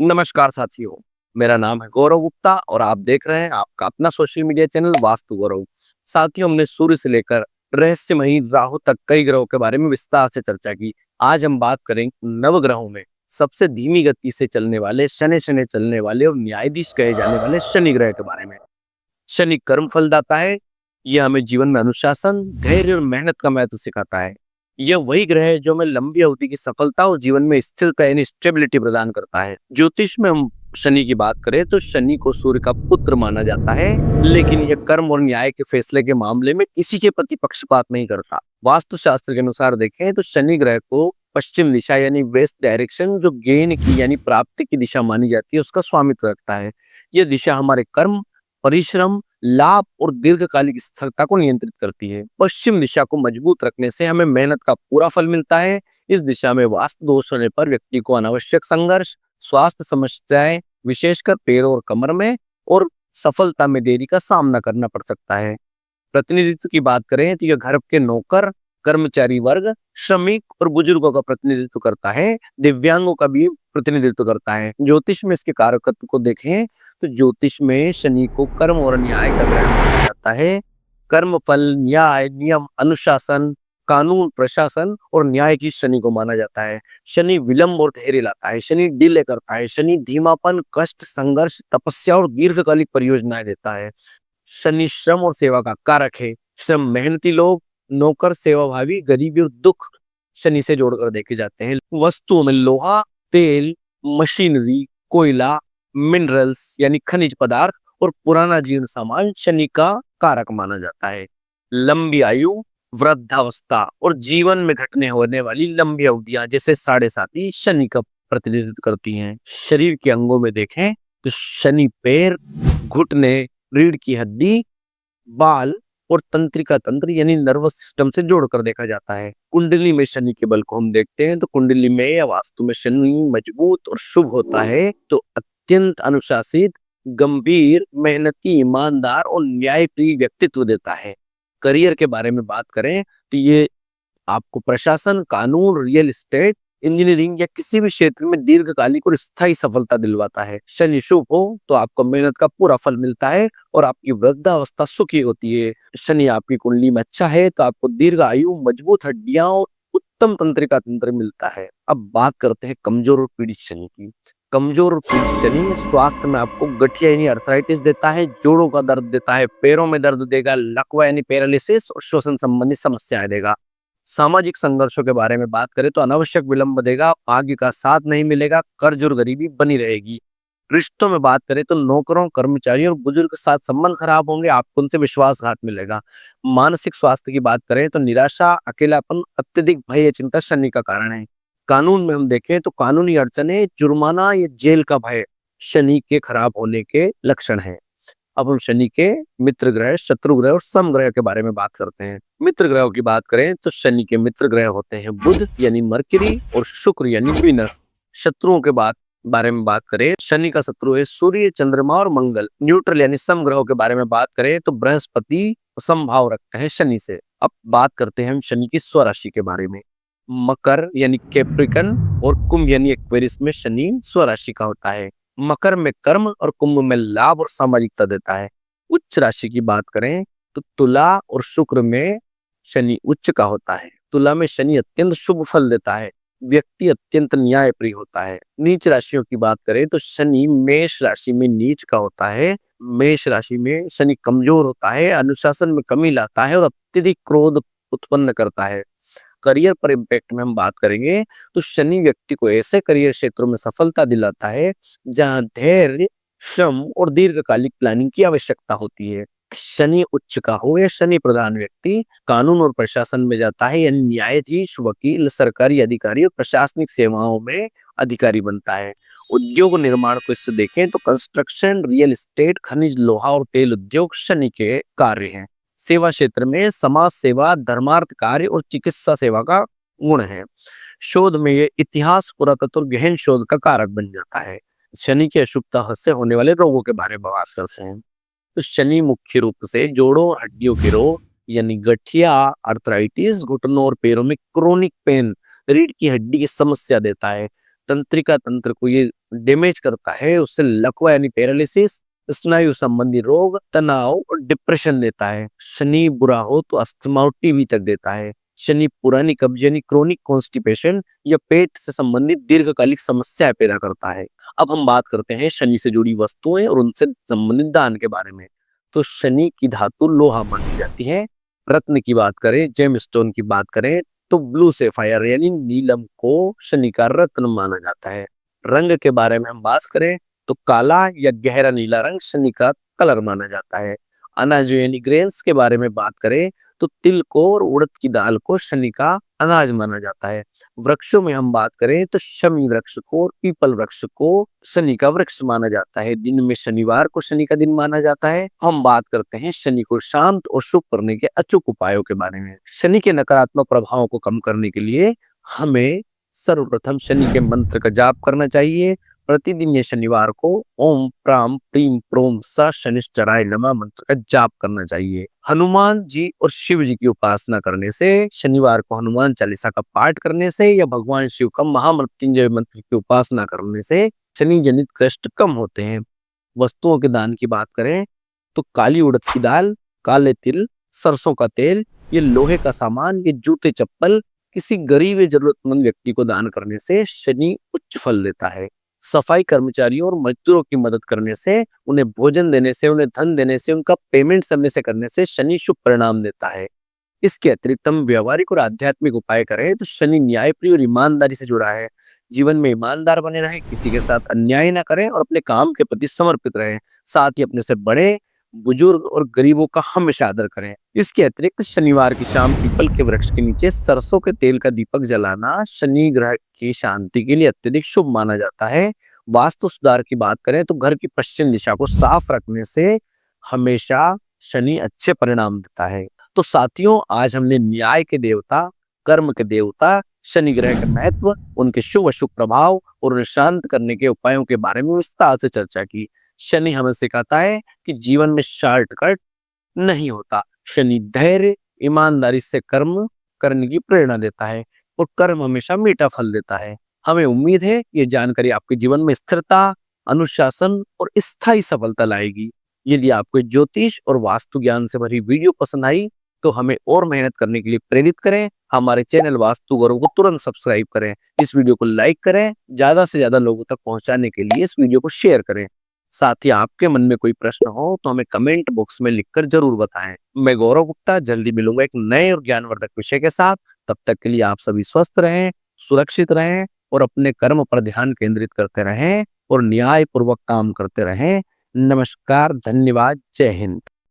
नमस्कार साथियों, मेरा नाम है गौरव गुप्ता और आप देख रहे हैं आपका अपना सोशल मीडिया चैनल वास्तु गौरव। साथियों, हमने सूर्य से लेकर रहस्यमयी राहु तक कई ग्रहों के बारे में विस्तार से चर्चा की। आज हम बात करेंगे नवग्रहों में सबसे धीमी गति से चलने वाले, शनि शनि चलने वाले और न्यायाधीश कहे जाने वाले शनि ग्रह के बारे में। शनि कर्म फलदाता है। यह हमें जीवन में अनुशासन, धैर्य और मेहनत का महत्व सिखाता है। यह वही ग्रह है जो हमें लंबी अवधि की सफलता और जीवन में स्थिरता यानी स्टेबिलिटी प्रदान करता है। ज्योतिष में हम शनि की बात करें तो शनि को सूर्य का पुत्र माना जाता है, लेकिन यह कर्म और न्याय के फैसले के मामले में किसी के प्रति पक्षपात नहीं करता। वास्तुशास्त्र के अनुसार देखें तो शनि ग्रह को पश्चिम दिशा यानी वेस्ट डायरेक्शन, जो गेन की यानी प्राप्ति की दिशा मानी जाती है, उसका स्वामित्व रखता है। यह दिशा हमारे कर्म, परिश्रम, लाभ और दीर्घकालिक स्थिरता को नियंत्रित करती है। पश्चिम दिशा को मजबूत रखने से हमें मेहनत का पूरा फल मिलता है। इस दिशा में वास्तु दोष होने पर व्यक्ति को अनावश्यक संघर्ष, स्वास्थ्य समस्याएं, विशेषकर पैरों और कमर में, और सफलता में देरी का सामना करना पड़ सकता है। प्रतिनिधित्व की बात करें तो यह घर के नौकर, कर्मचारी वर्ग, श्रमिक और बुजुर्गों का प्रतिनिधित्व करता है। दिव्यांगों का भी प्रतिनिधित्व करता है। ज्योतिष में इसके कारकत्व को देखें तो ज्योतिष में शनि को कर्म और न्याय का ग्रह माना जाता है। कर्म, फल, न्याय, नियम, अनुशासन, कानून, प्रशासन और न्याय की शनि को माना जाता है। शनि विलंब और धैर्य लाता है। शनि डिले करता है। शनि धीमापन, कष्ट, संघर्ष, तपस्या और दीर्घकालिक परियोजनाएं देता है। शनि श्रम और सेवा का कारक है। श्रम मेहनती लोग, नौकर, सेवाभावी, गरीबी और दुख शनि से जोड़कर देखे जाते हैं। वस्तुओं में लोहा, तेल, मशीनरी, कोयला, मिनरल्स यानी खनिज पदार्थ और पुराना जीर्ण सामान शनि का कारक माना जाता है। लंबी आयु, वृद्धावस्था और जीवन में घटने होने वाली लंबी अवधियां जैसे साढ़े साती शनि का प्रतिनिधित्व करती हैं। शरीर के अंगों में देखें तो शनि पैर, घुटने, रीढ़ की हड्डी, बाल और तंत्रिका तंत्र यानी नर्वस सिस्टम से जोड़कर देखा जाता है। कुंडली में शनि के बल को हम देखते हैं तो कुंडली में या वास्तु में शनि मजबूत और शुभ होता है तो अत्यंत अनुशासित, गंभीर, मेहनती, ईमानदार और न्यायप्रिय व्यक्तित्व देता है। करियर के बारे में बात करें तो ये आपको प्रशासन, कानून, रियल एस्टेट, इंजीनियरिंग या किसी भी क्षेत्र में दीर्घकालिक और स्थायी सफलता दिलवाता है। शनि शुभ हो तो आपको मेहनत का पूरा फल मिलता है और आपकी वृद्धावस्था सुखी होती है। शनि आपकी कुंडली में अच्छा है तो आपको दीर्घ आयु, मजबूत हड्डियां और उत्तम तंत्रिका तंत्र मिलता है। अब बात करते हैं कमजोर और पीड़ित शनि की। कमजोर और पीड़ित शनि स्वास्थ्य में आपको गठिया यानी अर्थराइटिस देता है, जोड़ों का दर्द देता है, पैरों में दर्द देगा, लकवा यानी पैरालिसिस और श्वसन संबंधी समस्याएं देगा। सामाजिक संघर्षों के बारे में बात करें तो अनावश्यक विलंब देगा, भाग्य का साथ नहीं मिलेगा, कर्ज और गरीबी बनी रहेगी। रिश्तों में बात करें तो नौकरों, कर्मचारियों और बुजुर्ग के साथ संबंध खराब होंगे, आपको उनसे विश्वासघात मिलेगा। मानसिक स्वास्थ्य की बात करें तो निराशा, अकेलापन, अत्यधिक भय या चिंता शनि का कारण है। कानून में हम देखें तो कानूनी अड़चने, जुर्माना या जेल का भय शनि के खराब होने के लक्षण है। अब हम शनि के मित्र ग्रह, शत्रु ग्रह और समग्रह के बारे में बात करते हैं। मित्र ग्रहों की बात करें तो शनि के मित्र ग्रह होते हैं बुध यानी मरकरी और शुक्र यानी वीनस। शत्रुओं के बारे में बात करें, शनि का शत्रु है सूर्य, चंद्रमा और मंगल। न्यूट्रल यानी समग्रहों के बारे में बात करें तो बृहस्पति समभाव रखते हैं शनि से। अब बात करते हैं हम शनि की स्वराशि के बारे में। मकर यानी कैप्रिकन और कुंभ यानी एक्वेरियस में शनि स्वराशि का होता है। मकर में कर्म और कुंभ में लाभ और सामाजिकता देता है। उच्च राशि की बात करें तो तुला और शुक्र में शनि उच्च का होता है। तुला में शनि अत्यंत शुभ फल देता है, व्यक्ति अत्यंत न्यायप्रिय होता है। नीच राशियों की बात करें तो शनि मेष राशि में नीच का होता है। मेष राशि में शनि कमजोर होता है, अनुशासन में कमी लाता है और अत्यधिक क्रोध उत्पन्न करता है। करियर पर इम्पैक्ट में हम बात करेंगे तो शनि व्यक्ति को ऐसे करियर क्षेत्रों में सफलता दिलाता है जहां धैर्य, श्रम और दीर्घकालिक प्लानिंग की आवश्यकता होती है। शनि उच्च का हो या शनि प्रधान व्यक्ति कानून और प्रशासन में जाता है यानी न्यायाधीश, वकील, सरकारी अधिकारी और प्रशासनिक सेवाओं में अधिकारी बनता है। उद्योग निर्माण को इससे देखें तो कंस्ट्रक्शन, रियल एस्टेट, खनिज, लोहा और तेल उद्योग शनि के कार्य हैं। सेवा क्षेत्र में समाज सेवा, धर्मार्थ कार्य और चिकित्सा सेवा का गुण है। शोध में ये इतिहास, पुरातत्व और गहन शोध का कारक बन जाता है। शनि की अशुभता से होने वाले रोगों के बारे में बात करते हैं तो शनि मुख्य रूप से जोड़ों और हड्डियों के रोग यानी गठिया, अर्थराइटिस, घुटनों और पैरों में क्रोनिक पेन, रीढ़ की हड्डी की समस्या देता है। तंत्रिका तंत्र को ये डैमेज करता है, उससे लकवा यानी पैरालिसिस, स्नायु संबंधी रोग, तनाव और डिप्रेशन देता है। शनि बुरा हो तो अस्थमा और टीबी तक देता है। शनि पुरानी कब्ज यानी क्रोनिक कॉन्स्टिपेशन या पेट से संबंधित दीर्घकालिक समस्याएं पैदा करता है। अब हम बात करते हैं शनि से जुड़ी वस्तुएं और उनसे संबंधित दान के बारे में। तो शनि की धातु लोहा मानी जाती है। रत्न की बात करें, जेम स्टोन की बात करें, तो ब्लू सेफायर यानी नीलम को शनि का रत्न माना जाता है। रंग के बारे में हम बात करें तो काला या गहरा नीला रंग शनि का कलर माना जाता है। अनाज यानी ग्रेन्स के बारे में बात करें तो तिल को और उड़द की दाल को शनि का अनाज माना जाता है। वृक्षों में हम बात करें तो शमी वृक्ष को और पीपल वृक्ष को शनि का वृक्ष माना जाता है। दिन में शनिवार को शनि का दिन माना जाता है। हम बात करते हैं शनि को शांत और शुभ करने के अचूक उपायों के बारे में। शनि के नकारात्मक प्रभावों को कम करने के लिए हमें सर्वप्रथम शनि के मंत्र का जाप करना चाहिए। प्रतिदिन ये शनिवार को ओम प्राम प्रीम प्रोम सा शनिश्चराय नमः मंत्र का जाप करना चाहिए। हनुमान जी और शिव जी की उपासना करने से, शनिवार को हनुमान चालीसा का पाठ करने से या भगवान शिव का महामृत्युंजय मंत्र की उपासना करने से शनि जनित कष्ट कम होते हैं। वस्तुओं के दान की बात करें तो काली उड़द की दाल, काले तिल, सरसों का तेल, ये लोहे का सामान, ये जूते चप्पल किसी गरीब या जरूरतमंद व्यक्ति को दान करने से शनि उच्च फल देता है। सफाई कर्मचारियों और मजदूरों की मदद करने से, उन्हें भोजन देने से, उन्हें धन देने से, उनका पेमेंट समय से करने से शनि शुभ परिणाम देता है। इसके अतिरिक्त हम व्यवहारिक और आध्यात्मिक उपाय करें तो शनि न्यायप्रिय और ईमानदारी से जुड़ा है। जीवन में ईमानदार बने रहें, किसी के साथ अन्याय ना करें और अपने काम के प्रति समर्पित रहें। साथ ही अपने से बड़े, बुजुर्ग और गरीबों का हमेशा आदर करें। इसके अतिरिक्त शनिवार की शाम पीपल के वृक्ष के नीचे सरसों के तेल का दीपक जलाना शनि ग्रह की शांति के लिए अत्यधिक शुभ माना जाता है। वास्तु सुधार की बात करें तो घर की पश्चिम दिशा को साफ रखने से हमेशा शनि अच्छे परिणाम देता है। तो साथियों, आज हमने न्याय के देवता, कर्म के देवता शनि ग्रह के महत्व, उनके शुभ अशुभ प्रभाव और उन्हें शांत करने के उपायों के बारे में विस्तार से चर्चा की। शनि हमें सिखाता है कि जीवन में शॉर्टकट नहीं होता। शनि धैर्य, ईमानदारी से कर्म करने की प्रेरणा देता है और कर्म हमेशा मीठा फल देता है। हमें उम्मीद है ये जानकारी आपके जीवन में स्थिरता, अनुशासन और स्थायी सफलता लाएगी। यदि आपको ज्योतिष और वास्तु ज्ञान से भरी वीडियो पसंद आई तो हमें और मेहनत करने के लिए प्रेरित करें। हमारे चैनल वास्तु गौरव को तुरंत सब्सक्राइब करें, इस वीडियो को लाइक करें, ज्यादा से ज्यादा लोगों तक पहुंचाने के लिए इस वीडियो को शेयर करें। साथ ही आपके मन में कोई प्रश्न हो तो हमें कमेंट बॉक्स में लिखकर जरूर बताएं। मैं गौरव गुप्ता जल्दी मिलूंगा एक नए और ज्ञानवर्धक विषय के साथ। तब तक के लिए आप सभी स्वस्थ रहें, सुरक्षित रहें और अपने कर्म पर ध्यान केंद्रित करते रहें और न्याय पूर्वक काम करते रहें। नमस्कार, धन्यवाद, जय हिंद।